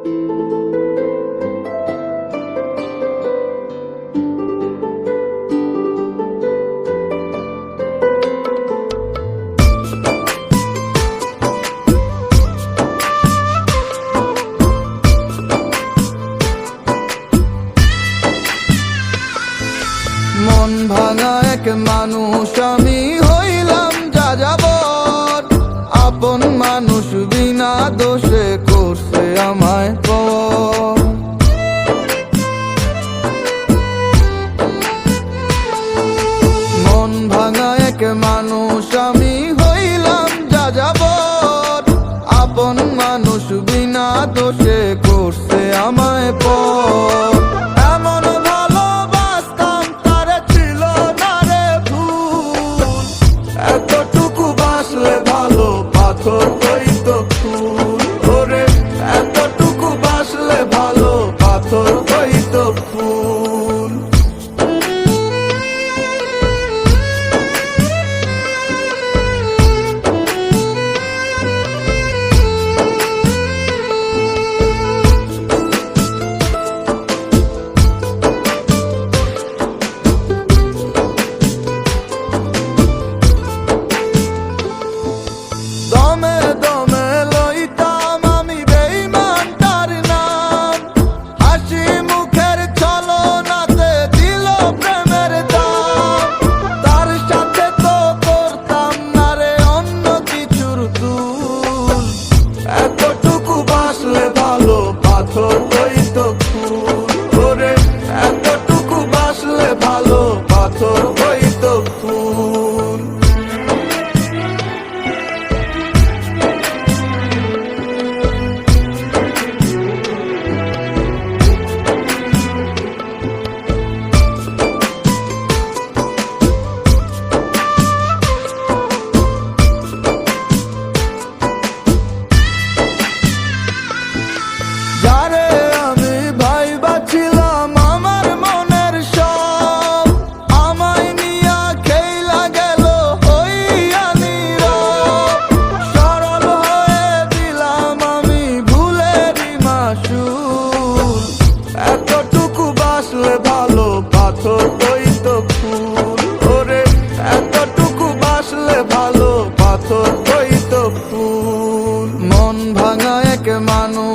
মন ভাঙা এক মানুষ আমি হইলাম যাযাবর, আপন মানুষ বিনা দোষে করছে আমায় পর। মন ভাঙা এক মানুষ আমি হইলাম যাযাবর, আপন মানুষ বিনা দোষে করছে আমায় পর। এতটুকু বাসলে ভালো পাথর হইতো ফুল, ওরে এতটুকু বাসলে ভালো পাথর হইতো ফুল। দমে দমে লইতাম আমি বেঈমানটার নাম, হাসি মুখের ছলনাতে দিল প্রেমের দাম। তার সাথে তো করতাম না রে অন্য কিছুর তুল, এতটুকু বাসলে ভালো পাথর হইতো ফুল, ওরে এতটুকু বাসলে ভালো পাথর হইতো ফুল। যারে আমি ভাইবা ছিলাম আমার মনের সব, আমায় নিয়া খেলা গেল হইয়া নীরব। সরল হয়ে দিলাম আমি ভুলেরই মাসুল, এতটুকু বাসলে ভালো পাথর হইতো ফুল, ওরে এতটুকু বাসলে ভালো পাথর হইতো ফুল। মন ভাঙা এক মানুষ